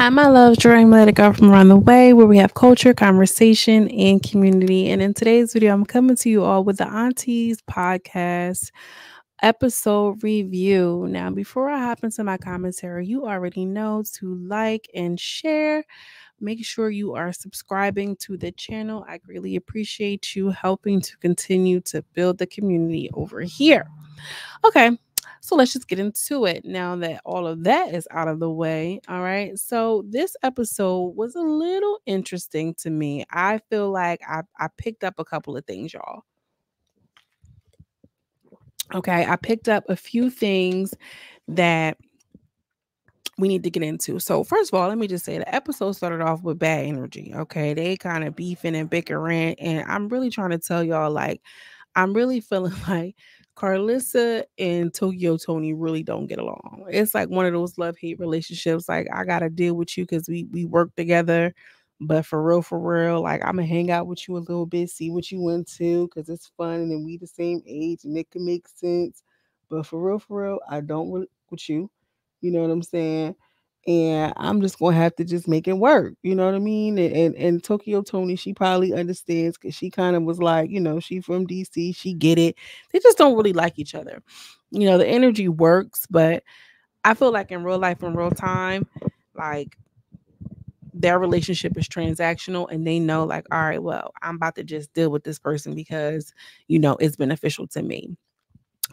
Hi, my love. Joy, let it go from around the way where we have culture, conversation, and community. And in today's video, I'm coming to you all with the Aunties podcast episode review. Now, before I hop into my commentary, you already know to like and share. Make sure you are subscribing to the channel. I greatly appreciate you helping to continue to build the community over here. Okay, so let's just get into it now that all of that is out of the way. All right. So this episode was a little interesting to me. I feel like I picked up a couple of things, y'all. Okay. I picked up a few things that we need to get into. So first of all, let me just say the episode started off with bad energy. Okay. They kind of beefing and bickering. And I'm really trying to tell y'all, like, I'm really feeling like Karlissa and Tokyo Toni really don't get along. It's like one of those love-hate relationships. Like, I gotta deal with you because we work together. But for real, like, I'm gonna hang out with you a little bit, see what you into, because it's fun and then we the same age and it can make sense. But for real, I don't really with you. You know what I'm saying? And I'm just gonna have to just make it work. You know what I mean? And Tokyo Toni, she probably understands because she kind of was like, she from DC, she get it. They just don't really like each other. The energy works, but I feel like in real life, in real time, like their relationship is transactional and they know, like, all right, well, I'm about to just deal with this person because it's beneficial to me.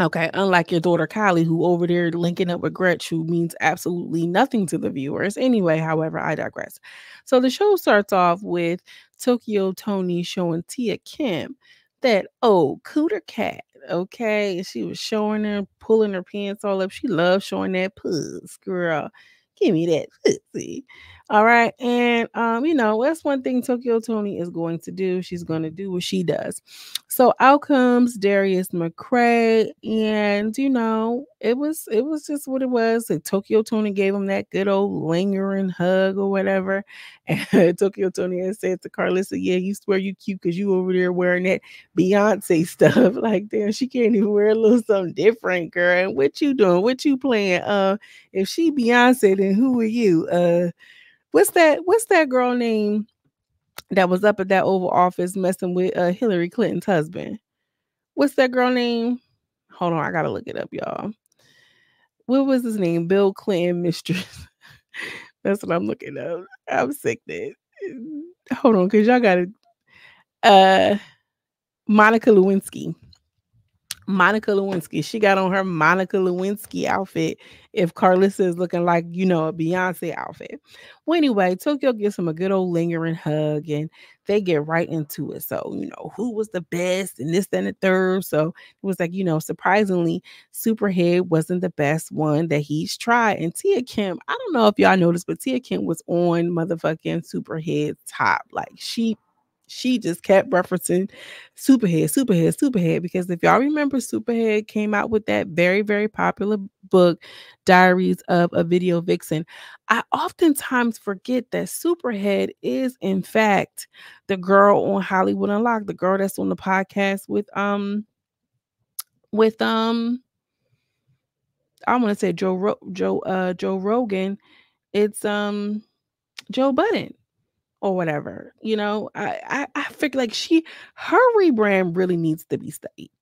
Okay, unlike your daughter Kylie, who over there linking up with Gretch, who means absolutely nothing to the viewers. Anyway, however, I digress. So the show starts off with Tokyo Toni showing Tia Kim that cooter cat. Okay, she was showing her, pulling her pants all up. She loves showing that puss, girl. Give me that pussy. All right, and that's one thing Tokyo Toni is going to do. She's going to do what she does. So out comes DARIUS MCRARY, and it was just what it was. Like, Tokyo Toni gave him that good old lingering hug or whatever. And Tokyo Toni had said to Karlissa, "Yeah, you swear you cute because you over there wearing that Beyonce stuff." Like, damn, she can't even wear a little something different, girl. And what you doing? What you playing? If she Beyonce, then who are you? What's that girl name that was up at that Oval Office messing with Hillary Clinton's husband? What's that girl name? Hold on, I gotta look it up, y'all. What was his name? Bill Clinton mistress. That's what I'm looking up. I'm sick that. Hold on, cause y'all gotta Monica Lewinsky. Monica Lewinsky. She got on her Monica Lewinsky outfit if Karlissa is looking like, a Beyonce outfit. Well, anyway, Tokyo gives him a good old lingering hug and they get right into it. So, who was the best and this, then the third. So it was like, surprisingly, Superhead wasn't the best one that he's tried. And Tia Kim, I don't know if y'all noticed, but Tia Kim was on motherfucking Superhead's top. Like, she just kept referencing Superhead, because if y'all remember, Superhead came out with that very, very popular book, Diaries of a Video Vixen. I oftentimes forget that Superhead is, in fact, the girl on Hollywood Unlocked, the girl that's on the podcast with I want to say Joe Rogan. It's Joe Budden or whatever. I feel like her rebrand really needs to be studied.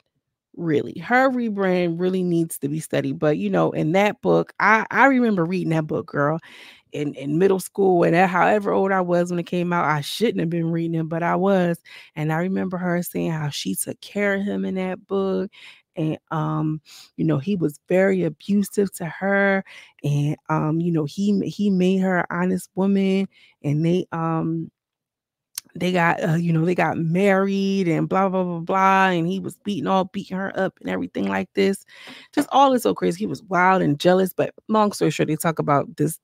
Really, her rebrand really needs to be studied. But in that book, I remember reading that book, girl, in middle school, and however old I was when it came out. I shouldn't have been reading it, but I was. And I remember her saying how she took care of him in that book. And he was very abusive to her. And he made her an honest woman. And they got married and blah blah blah blah, and he was beating her up and everything like this. Just all is so crazy. He was wild and jealous. But long story short, they talk about this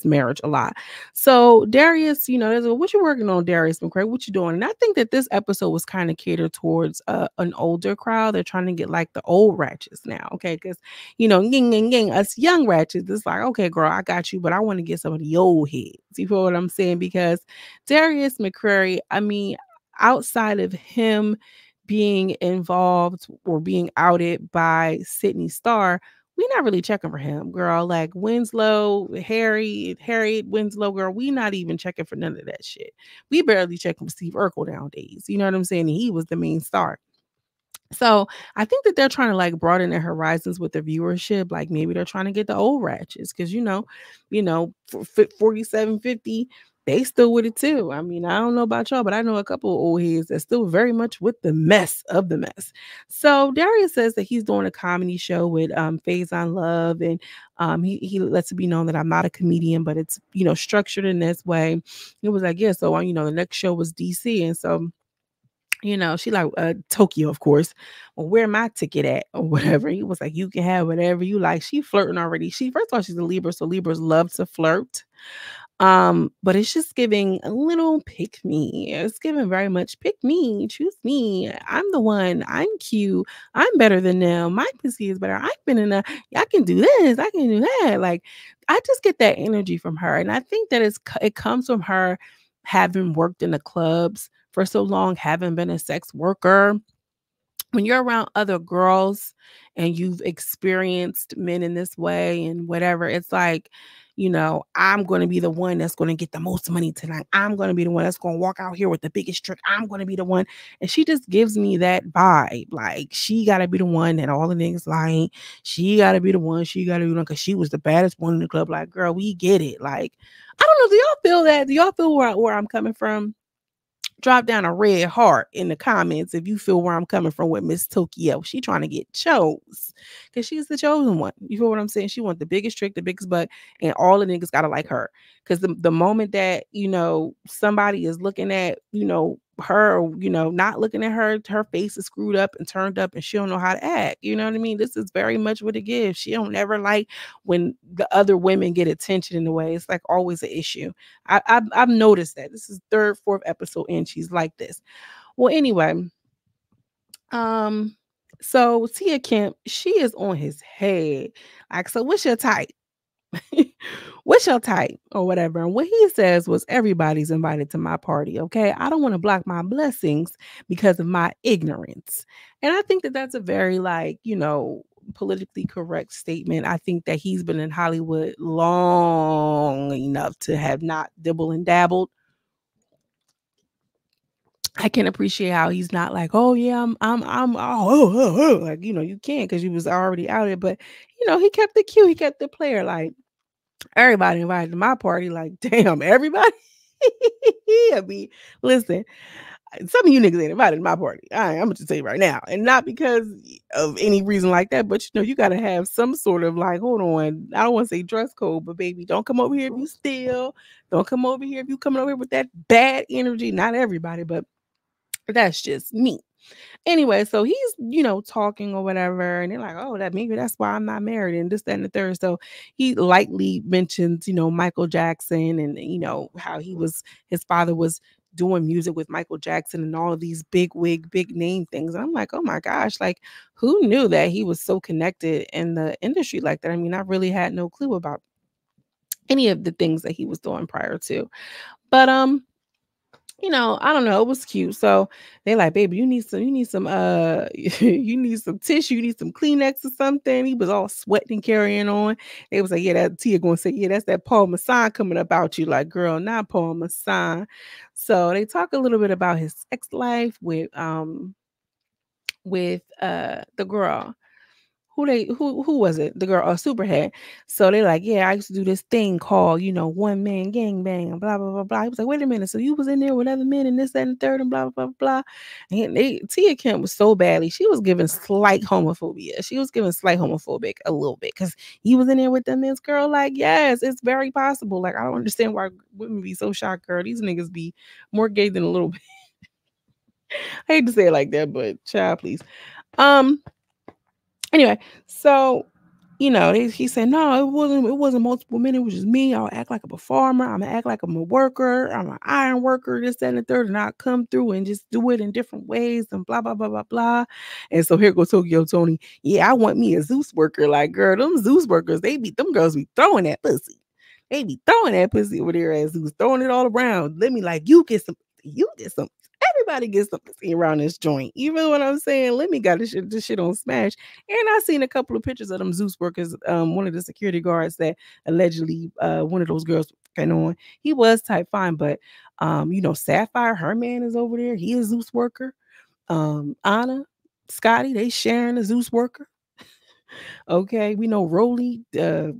marriage a lot. So Darius, there's what you working on, Darius McCray? What you doing? And I think that this episode was kind of catered towards an older crowd. They're trying to get like the old ratchets now, okay? Because us young ratchets, it's like, okay, girl, I got you, but I want to get some of the old heads. You feel what I'm saying? Because Darius McCrary, I mean, outside of him being involved or being outed by Sydney Starr, we not really checking for him, girl. Like Winslow, Harriet Winslow, girl, we not even checking for none of that shit. We barely checking for Steve Urkel nowadays. You know what I'm saying? And he was the main star. So I think that they're trying to like broaden their horizons with the viewership. Like maybe they're trying to get the old ratchets because for 4750, they still with it too. I mean, I don't know about y'all, but I know a couple of old heads that's still very much with the mess of the mess. So Darius says that he's doing a comedy show with Faison Love, and he lets it be known that I'm not a comedian, but it's structured in this way. It was like, yeah, so the next show was DC, and so she like Tokyo, of course. Well, where my ticket at or whatever? He was like, you can have whatever you like. She flirting already. First of all, she's a Libra, so Libras love to flirt. But it's just giving a little pick me. It's giving very much pick me, choose me. I'm the one. I'm cute. I'm better than them. My pussy is better. I've been in a. I can do this. I can do that. Like I just get that energy from her, and I think that it comes from her having worked in the clubs for so long, having been a sex worker. When you're around other girls and you've experienced men in this way and whatever, it's like, I'm going to be the one that's going to get the most money tonight. I'm going to be the one that's going to walk out here with the biggest trick. I'm going to be the one. And she just gives me that vibe. Like, she got to be the one that all the niggas like. She got to be the one. She got to be the one because she was the baddest one in the club. Like, girl, we get it. Like, I don't know. Do y'all feel that? Do y'all feel where I'm coming from? Drop down a red heart in the comments if you feel where I'm coming from with Miss Tokyo. She trying to get chose because she's the chosen one. You feel what I'm saying? She want the biggest trick, the biggest butt, and all the niggas gotta like her. Because the moment that somebody is looking at her, or not looking at her face is screwed up and turned up, and she don't know how to act. You know what I mean? This is very much what it gives. She don't ever like when the other women get attention in a way. It's like always an issue. I've noticed that. This is third, fourth episode in. She's like this. Well, anyway, so Tia Kemp, she is on his head. Like, so what's your type? What's your type or whatever? And what he says was, everybody's invited to my party. Okay. I don't want to block my blessings because of my ignorance. And I think that that's a very politically correct statement. I think that he's been in Hollywood long enough to have not dibble and dabbled. I can appreciate how he's not like, oh yeah, like, you can't because you was already out there. But he kept it cute. He kept the player. Like, everybody invited to my party. Like, damn, everybody. I mean, listen, some of you niggas ain't invited to my party. I'm gonna just tell you right now, and not because of any reason like that, but you gotta have some sort of like, hold on, I don't want to say dress code, but baby, don't come over here if you steal. Don't come over here if you coming over here with that bad energy. Not everybody, but that's just me. Anyway, so he's, talking or whatever, and they're like, oh, maybe that's why I'm not married, and this, that, and the third. So he lightly mentions, Michael Jackson, and how his father was doing music with Michael Jackson and all of these big wig, big name things. And I'm like, oh my gosh, like, who knew that he was so connected in the industry like that? I mean, I really had no clue about any of the things that he was doing prior to. But I don't know. It was cute. So they like, baby, you need some, you need some tissue, you need some Kleenex or something. He was all sweating, carrying on. They was like, yeah, that Tia gonna say, yeah, that's that Paul Masson coming about you. Like, girl, not Paul Masson. So they talk a little bit about his sex life with the girl. Who was it? The girl, Superhead. So they're like, yeah, I used to do this thing called, one man gang bang and blah blah blah blah. He was like, wait a minute, so you was in there with other men and this, that, and the third and blah blah blah blah. And Tia Kemp was so badly, she was giving slight homophobia. She was giving slight homophobic a little bit because he was in there with them men's, girl. Like, yes, it's very possible. Like, I don't understand why women be so shocked, girl. These niggas be more gay than a little bit. I hate to say it like that, but child, please. Anyway, so he said, no, it wasn't multiple men, it was just me. I'll act like I'm a farmer, I'm gonna act like I'm a worker, I'm an iron worker, this, that, and the third, and I'll come through and just do it in different ways and blah blah blah blah blah. And so here goes Tokyo Tony. Yeah, I want me a Zeus worker. Like, girl, them Zeus workers, them girls be throwing that pussy. They be throwing that pussy over there as Zeus, throwing it all around. Let me like, you get some, everybody gets something to see around this joint. You know what I'm saying? Let me got this shit on Smash. And I seen a couple of pictures of them Zeus workers. One of the security guards that allegedly one of those girls working on. He was type fine, but Sapphire, her man is over there. He is Zeus worker. Anna, Scotty, they sharing a Zeus worker. Okay, we know Rolly, the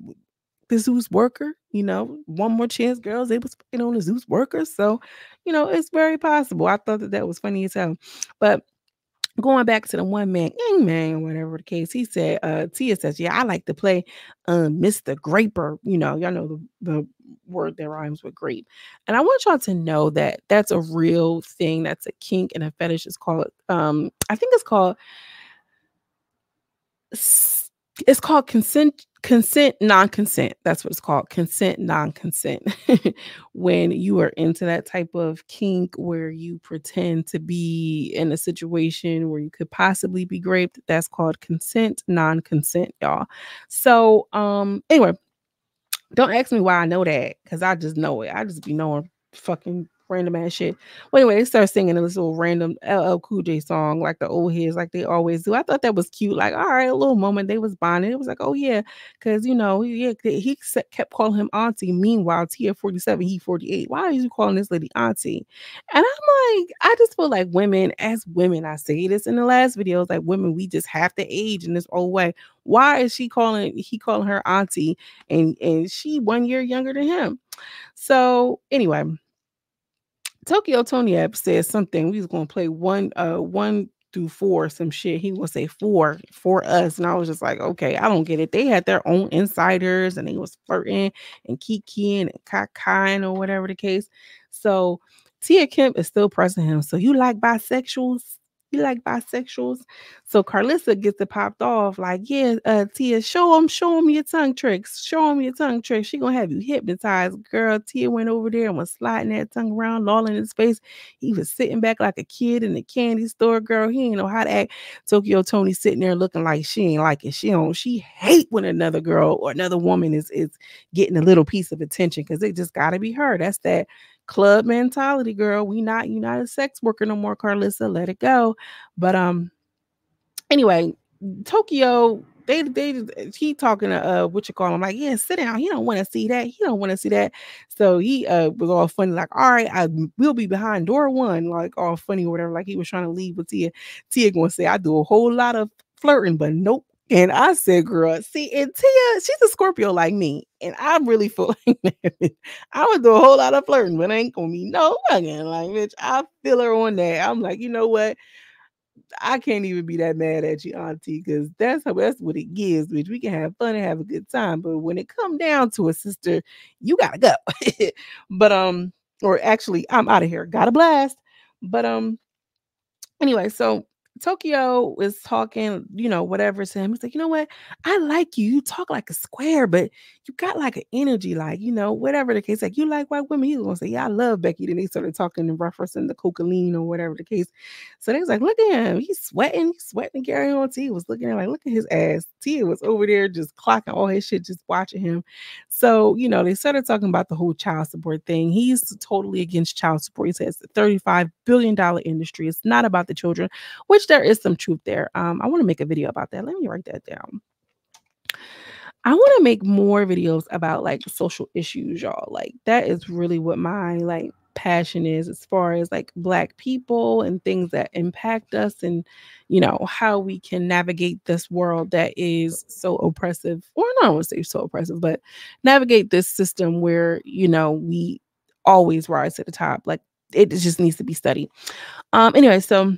Zeus worker, one more chance, girls, they was fucking on the Zeus worker. So, it's very possible. I thought that was funny as hell. But going back to the one man, young man, whatever the case, he said, Tia says, yeah, I like to play Mr. Graper. Y'all know the word that rhymes with grape. And I want y'all to know that that's a real thing. That's a kink and a fetish. It's called, I think it's called consent non-consent. That's what it's called, consent non-consent. When you are into that type of kink where you pretend to be in a situation where you could possibly be raped, that's called consent non-consent, y'all. So anyway, don't ask me why I know that, because I just know it. I just be knowing fucking random ass shit. Well, anyway, they start singing this little random LL Cool J song like the old heads, like they always do. I thought that was cute. Like, all right, a little moment. They was bonding. It was like, oh yeah, because he kept calling him auntie. Meanwhile, Tia 47, he 48. Why are you calling this lady auntie? And I'm like, I just feel like women, as women, I say this in the last videos, like women, we just have to age in this old way. Why is he calling her auntie, and she 1 year younger than him? So anyway, Tokyo Tony app says something. We was gonna play one through four, some shit. He will say four for us. And I was just like, okay, I don't get it. They had their own insiders and they was flirting and kikiing and kakaing or whatever the case. So Tia Kemp is still pressing him. So you like bisexuals? You like bisexuals? So Karlissa gets it popped off like, yeah, Tia, show him your tongue tricks. Show him your tongue tricks. She gonna have you hypnotized. Girl, Tia went over there and was sliding that tongue around, lolling his face. He was sitting back like a kid in the candy store. Girl, he ain't know how to act. Tokyo Tony sitting there looking like she ain't like it. She hate when another girl or another woman is getting a little piece of attention, because it just gotta be her. That's that club mentality, girl. We not a sex worker no more, Karlissa. Let it go. But anyway, Tokyo, he talking to what you call him, like, yeah, sit down. He don't want to see that. He don't want to see that. So he was all funny, like, all right, I will be behind door one, like all funny or whatever. Like he was trying to leave with Tia. Tia gonna say, I do a whole lot of flirting, but nope. And I said, girl, see, and Tia, she's a Scorpio like me. And I really feel like that. I would do a whole lot of flirting, but I ain't gonna be no fucking like, bitch. I feel her on that. I'm like, you know what? I can't even be that mad at you, auntie, because that's what it gives, bitch. We can have fun and have a good time. But when it come down to a sister, you gotta go. But or actually, I'm out of here. Got a blast. But anyway, so Tokyo is talking, whatever to him. He's like, you know what? I like you. You talk like a square, but you got like an energy, like, whatever the case. Like, you like white women. He's gonna say, yeah, I love Becky. Then they started talking and referencing the cocaine or whatever the case. So they was like, look at him. He's sweating and carrying on. T was looking at him like, look at his ass. T was over there just clocking all his shit, just watching him. So, they started talking about the whole child support thing. He's totally against child support. He says it's a $35 billion industry. It's not about the children, which there is some truth there. I want to make a video about that. Let me write that down. I want to make more videos about like social issues, y'all. Like that is really what my like passion is, as far as like Black people and things that impact us, and how we can navigate this world that is so oppressive, or I don't want to say so oppressive, but navigate this system where we always rise to the top. Like it just needs to be studied. Anyway, so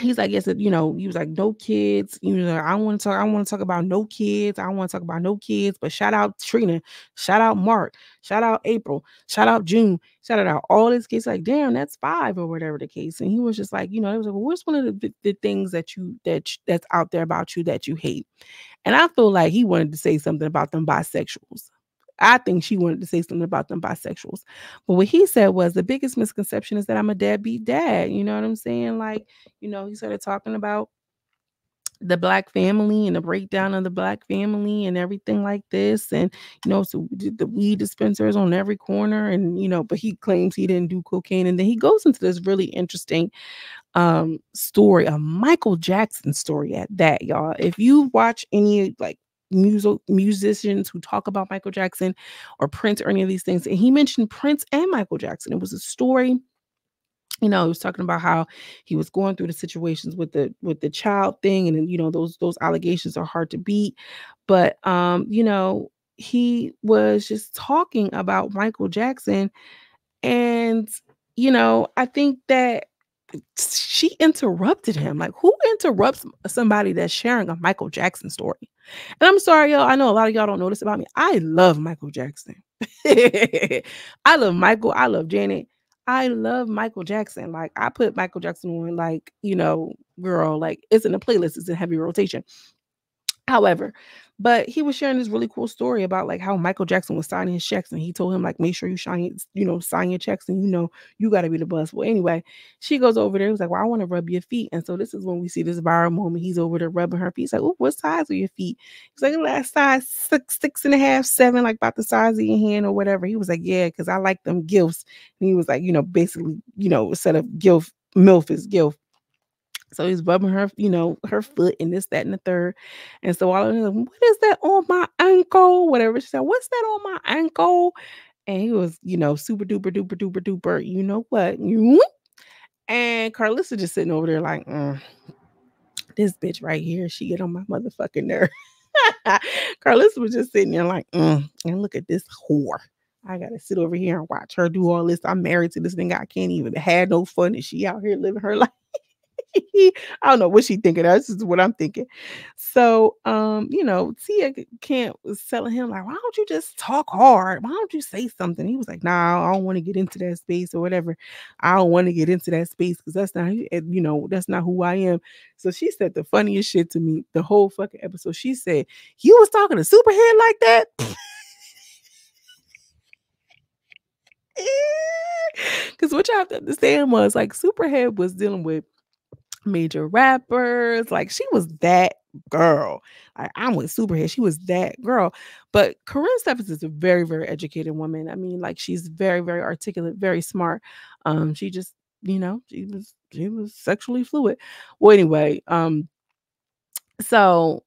he's like, yes, he was like, no kids. I want to talk about no kids. I want to talk about no kids. But shout out Trina, shout out Mark, shout out April, shout out June, shout out all these kids. Like, damn, that's 5 or whatever the case. And he was just like, it was like, well, what's one of the things that's out there about you that you hate? And I feel like he wanted to say something about them bisexuals. I think she wanted to say something about them bisexuals. But what he said was, the biggest misconception is that I'm a deadbeat dad. You know what I'm saying? Like, he started talking about the Black family and the breakdown of the Black family and everything like this. And, so the weed dispensers on every corner. And, but he claims he didn't do cocaine. And then he goes into this really interesting story, a Michael Jackson story at that, y'all. If you watch any like musicians who talk about Michael Jackson or Prince or any of these things, and he mentioned Prince and Michael Jackson. It was a story. He was talking about how he was going through the situations with the child thing, and then, those allegations are hard to beat. But he was just talking about Michael Jackson, and I think that she interrupted him. Like, who interrupts somebody that's sharing a Michael Jackson story? And I'm sorry, y'all. I know a lot of y'all don't know this about me. I love Michael Jackson. I love Michael. I love Janet. I love Michael Jackson. Like, I put Michael Jackson on, like, girl, like, it's in the playlist. It's in heavy rotation. However, but he was sharing this really cool story about like how Michael Jackson was signing his checks, and he told him like, make sure you sign your checks, and you got to be the boss. Well, anyway, she goes over there. He was like, well, I want to rub your feet. And so this is when we see this viral moment. He's over there rubbing her feet. He's like, oh, what size are your feet? He's like, last size 6.5, 7, like about the size of your hand or whatever. He was like, yeah, because I like them gifts. And he was like, basically, instead of gift, MILF is gift. So he's rubbing her, her foot and this, that, and the third. And so all of them, what is that on my ankle? Whatever. She said, what's that on my ankle? And he was, super duper duper duper duper, you know what? And Karlissa just sitting over there like, this bitch right here, she get on my motherfucking nerve. Karlissa was just sitting there like, and look at this whore. I gotta sit over here and watch her do all this. I'm married to this nigga. I can't even have no fun. And she out here living her life. I don't know what she thinking. That's just what I'm thinking. So, Tia Kent was telling him like, why don't you just talk hard? Why don't you say something? He was like, nah, I don't want to get into that space or whatever. I don't want to get into that space because that's not, that's not who I am. So she said the funniest shit to me the whole fucking episode. She said, you was talking to Superhead like that? Because what you have to understand was like Superhead was dealing with major rappers. Like, she was that girl. Like, I'm with Superhead. She was that girl. But Corinne Stephens is a very, very educated woman. I mean, like, she's very, very articulate, very smart. She just, she was sexually fluid. Well, anyway, so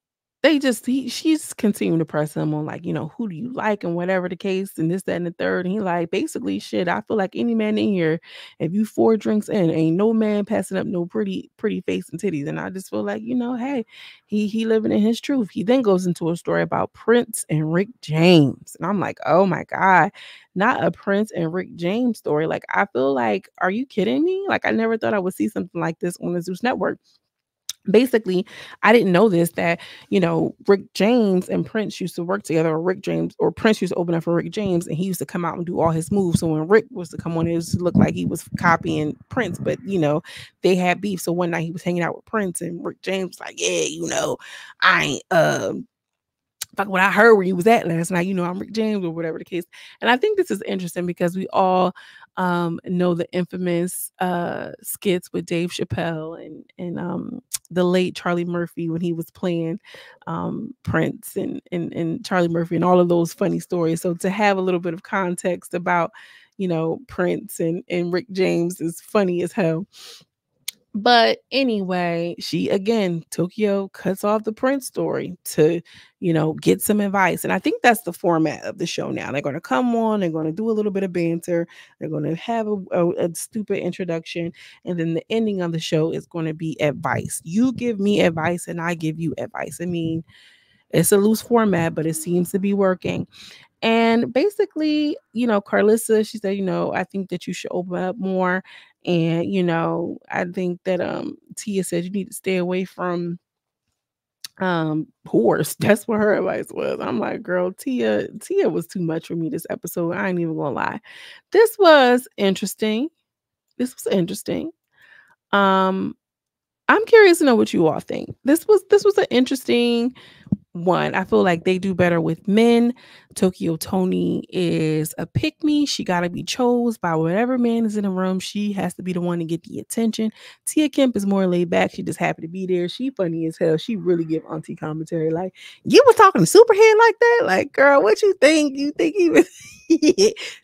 she's continuing to press him on like, who do you like and whatever the case and this, that, and the third. And he like, basically, shit, I feel like any man in here, if you 4 drinks in, ain't no man passing up no pretty face and titties. And I just feel like, hey, he living in his truth. He then goes into a story about Prince and Rick James. And I'm like, oh my God, not a Prince and Rick James story. Like, I feel like, are you kidding me? Like, I never thought I would see something like this on the Zeus Network. Basically, I didn't know this, that, Rick James and Prince used to work together, or Rick James or Prince used to open up for Rick James, and he used to come out and do all his moves. So when Rick was to come on, it was to look like he was copying Prince, but, they had beef. So one night he was hanging out with Prince, and Rick James was like, yeah, I ain't, like what I heard where you was at last night, I'm Rick James or whatever the case. And I think this is interesting because we all know the infamous skits with Dave Chappelle and the late Charlie Murphy when he was playing Prince and Charlie Murphy and all of those funny stories. So to have a little bit of context about, Prince and Rick James is funny as hell. But anyway, she again, Tokyo cuts off the Prince story to, get some advice. And I think that's the format of the show now. They're going to come on, they're going to do a little bit of banter, they're going to have a stupid introduction, and then the ending of the show is going to be advice. You give me advice and I give you advice. I mean, it's a loose format, but it seems to be working. And basically, Karlissa, she said, I think that you should open up more. And, I think that Tia said you need to stay away from whores. That's what her advice was. I'm like, girl, Tia was too much for me this episode. I ain't even gonna lie. This was interesting. I'm curious to know what you all think. This was an interesting one. I feel like they do better with men Tokyo Toni is a pick me. She got to be chose by whatever man is in the room. She has to be the one to get the attention. Tia Kemp is more laid back. She just happy to be there. She funny as hell. She really give auntie commentary. Like, you was talking to Superhead like that? Like, girl, what you think? You think even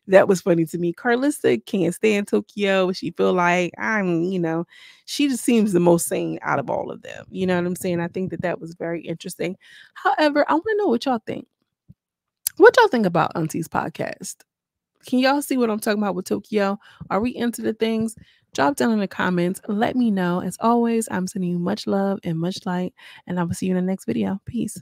that was funny to me. Karlissa can't stand Tokyo. She feel like she just seems the most sane out of all of them. You know what I'm saying? I think that was very interesting. However, I want to know what y'all think. What y'all think about Auntie's podcast? Can y'all see what I'm talking about with Tokyo? Are we into the things? Drop down in the comments. Let me know. As always, I'm sending you much love and much light, and I will see you in the next video. Peace.